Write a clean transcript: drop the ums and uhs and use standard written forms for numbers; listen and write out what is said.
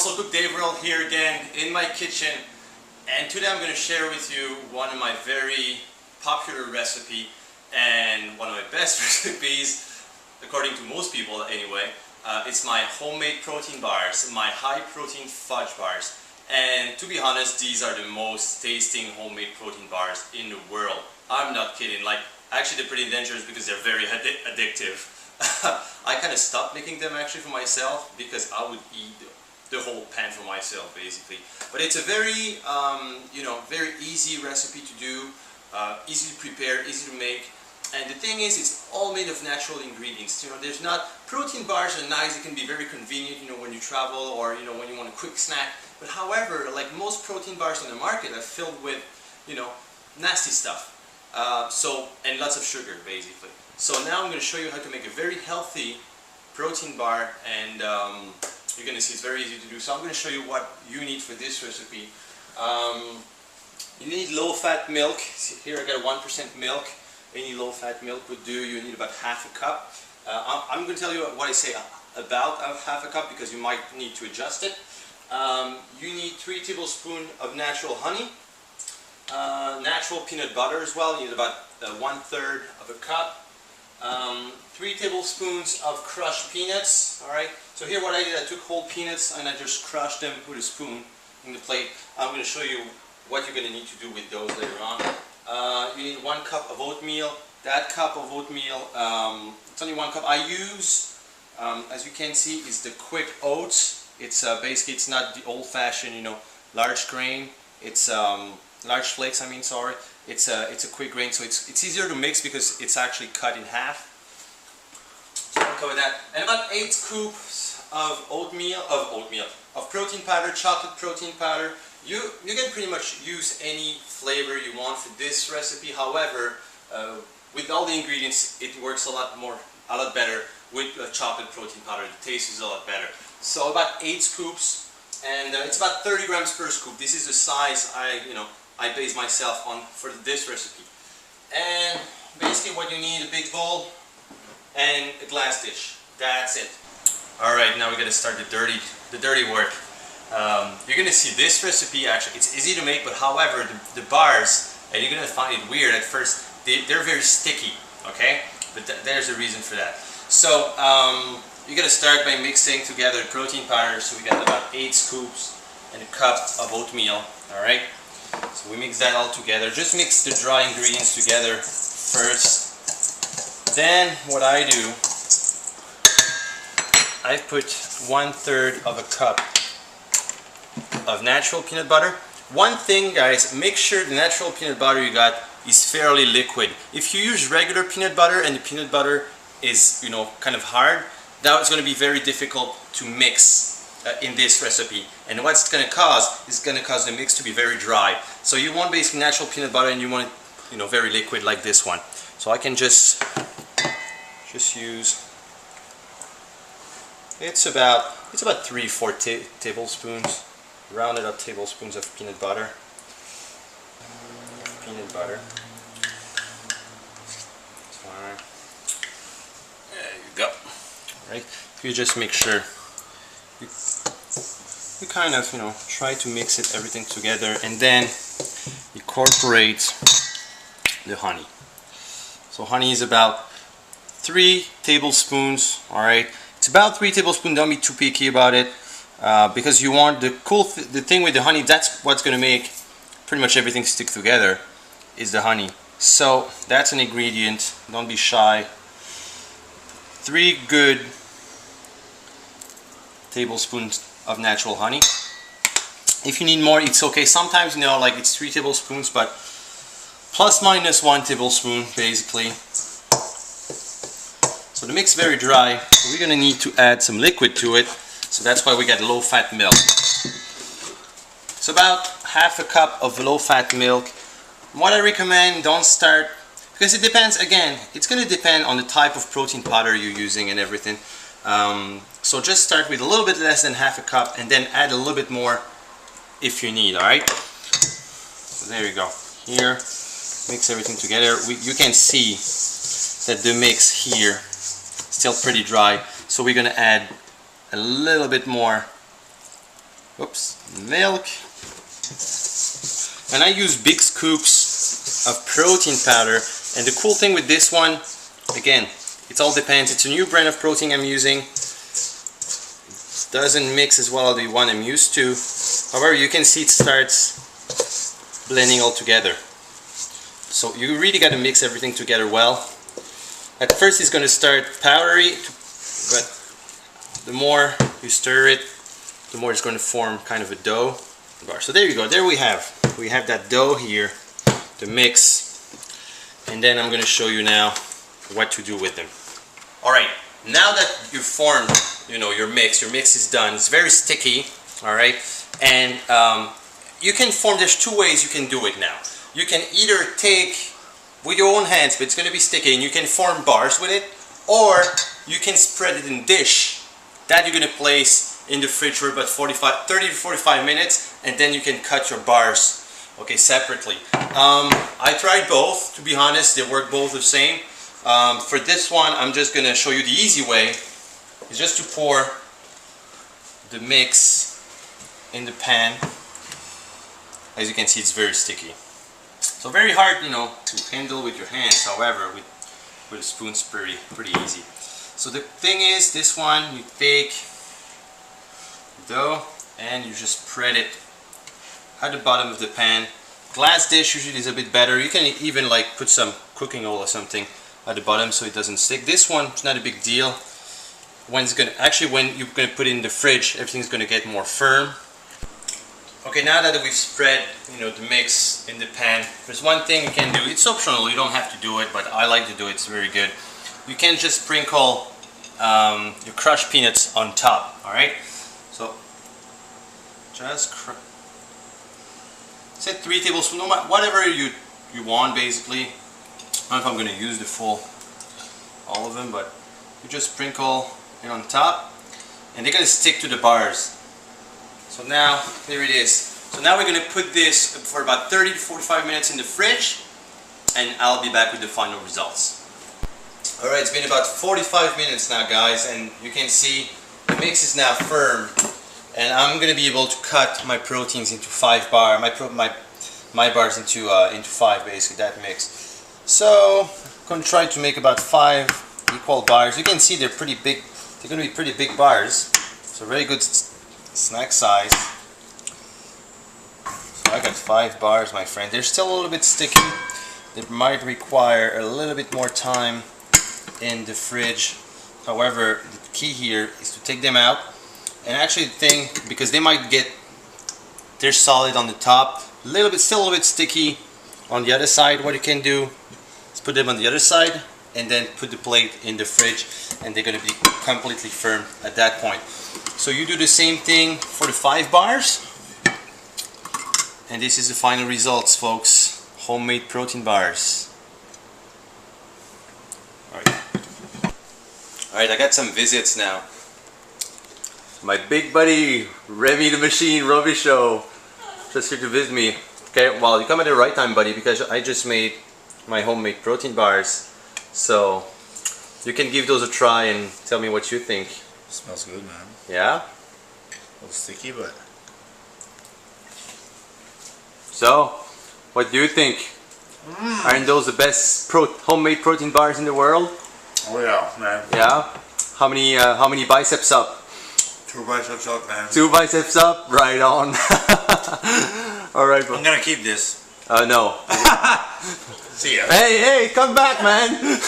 So look, Dave Rell here again in my kitchen, and today I'm going to share with you one of my very popular recipe and one of my best recipes, according to most people anyway. It's my homemade protein bars, my high protein fudge bars. And to be honest, these are the most tasting homemade protein bars in the world. I'm not kidding. Like, actually they're pretty dangerous because they're very addictive. I kind of stopped making them actually for myself because I would eat the whole pan for myself basically. But it's a very, very easy recipe to do, easy to prepare, easy to make. And the thing is, it's all made of natural ingredients. There's not, protein bars are nice, it can be very convenient, when you travel or, when you want a quick snack. But however, like most protein bars on the market are filled with, nasty stuff. And lots of sugar basically. So now I'm going to show you how to make a very healthy protein bar, and you're going to see it's very easy to do. So I'm going to show you what you need for this recipe. You need low-fat milk. Here I got 1% milk. Any low-fat milk would do. You need about half a cup. I'm going to tell you what I say about half a cup because you might need to adjust it. You need 3 tablespoons of natural honey. Natural peanut butter as well. You need about 1/3 of a cup. 3 tablespoons of crushed peanuts. Alright, so here what I did, I took whole peanuts and I just crushed them with a spoon in the plate. I'm going to show you what you're going to need to do with those later on. You need 1 cup of oatmeal. That cup of oatmeal, it's only 1 cup. I use, as you can see, is the quick oats. It's basically, it's not the old-fashioned, large grain. It's large flakes, sorry. It's a quick grain, so it's easier to mix because it's actually cut in half. So I'll cover that. And about 8 scoops of of protein powder, chocolate protein powder. You can pretty much use any flavor you want for this recipe. However, with all the ingredients, it works a lot better with chocolate protein powder. The taste is a lot better. So about 8 scoops, and it's about 30 grams per scoop. This is the size I base myself on for this recipe. And basically what you need, a big bowl and a glass dish. That's it. Alright, now we're going to start the dirty work. You're going to see this recipe, actually, it's easy to make, but however, the bars, and you're going to find it weird at first, they're very sticky, okay? But there's a reason for that. So, you're going to start by mixing together protein powder. So we got about 8 scoops and a cup of oatmeal, alright? So we mix that all together. Just mix the dry ingredients together first. Then what I do, I put 1/3 of a cup of natural peanut butter. One thing, guys, make sure the natural peanut butter you got is fairly liquid. If you use regular peanut butter and the peanut butter is, kind of hard, that's going to be very difficult to mix in this recipe, and what's going to cause is going to cause the mix to be very dry. So you want basically natural peanut butter, and you want it, very liquid like this one. So I can just use. It's about 3-4 tablespoons, rounded up tablespoons of peanut butter. Fine. There you go. Right. You just make sure. You kind of, try to mix everything together, and then incorporate the honey. So honey is about 3 tablespoons, alright? It's about 3 tablespoons, don't be too picky about it, because you want the thing with the honey, that's what's going to make pretty much everything stick together, is the honey. So that's an ingredient, don't be shy. 3 good tablespoons of natural honey. If you need more, it's okay. Sometimes, like it's 3 tablespoons, but plus minus 1 tablespoon basically. So the mix is very dry, so we're gonna need to add some liquid to it. So that's why we got low-fat milk. It's about half a cup of low-fat milk. What I recommend, don't start, because it depends, again, it's gonna depend on the type of protein powder you're using and everything. So just start with a little bit less than half a cup, and then add a little bit more if you need, alright? So there you go. Here, mix everything together. You can see that the mix here is still pretty dry, so we're going to add a little bit more milk. And I use big scoops of protein powder. And the cool thing with this one, again, it all depends. It's a new brand of protein I'm using. It doesn't mix as well as the one I'm used to. However, you can see it starts blending all together. So you really got to mix everything together well. At first it's going to start powdery, but the more you stir it, the more it's going to form kind of a dough bar. So there you go. There we have that dough here, the mix. And then I'm going to show you now what to do with them. Alright, now that you've formed, you know, your mix is done. It's very sticky, alright? And you can form, there's two ways you can do it now. You can either take with your own hands, but it's going to be sticky, and you can form bars with it, or you can spread it in dish that you're going to place in the fridge for about 30 to 45 minutes, and then you can cut your bars, okay, separately. I tried both, to be honest. They work both the same. For this one, I'm just going to show you the easy way. It's just to pour the mix in the pan. As you can see, it's very sticky. So very hard, you know, to handle with your hands. However, with a spoon, it's pretty easy. So the thing is, this one, you take dough and you just spread it at the bottom of the pan. Glass dish usually is a bit better. You can even like put some cooking oil or something at the bottom so it doesn't stick. This one is not a big deal. When you're gonna put it in the fridge, everything's gonna get more firm. Okay, now that we've spread, you know, the mix in the pan, there's one thing you can do. It's optional, you don't have to do it, but I like to do it. It's very good. You can just sprinkle your crushed peanuts on top. All right, so just say 3 tablespoons, whatever you want, basically. I don't know if I'm going to use the full all of them, but you just sprinkle it on top, and they're going to stick to the bars. So now, there it is. So now we're going to put this for about 30 to 45 minutes in the fridge, and I'll be back with the final results. Alright, it's been about 45 minutes now, guys, and you can see the mix is now firm, and I'm going to be able to cut my proteins into 5 bars, my bars into 5, basically, that mix. So, I'm going to try to make about 5 equal bars. You can see they're pretty big. They're going to be pretty big bars. So very good snack size. So I got 5 bars, my friend. They're still a little bit sticky. They might require a little bit more time in the fridge. However, the key here is to take them out. And actually the thing, because they're solid on the top, still a little bit sticky on the other side. What you can do is put them on the other side and then put the plate in the fridge, and they're going to be completely firm at that point. So you do the same thing for the 5 bars, and this is the final results, folks. Homemade protein bars. Alright, I got some visits now. My big buddy, Remy the Machine, Robichaud, just here to visit me. Okay, well, you come at the right time, buddy, because I just made my homemade protein bars. So you can give those a try and tell me what you think. Smells good, man. Yeah? A little sticky, but... So, what do you think? Aren't those the best homemade protein bars in the world? Oh yeah, man. Yeah? How many biceps up? 2 biceps up, man. 2 biceps up? Right on. Alright, bro. I'm gonna keep this. No. See ya. Hey, come back, man.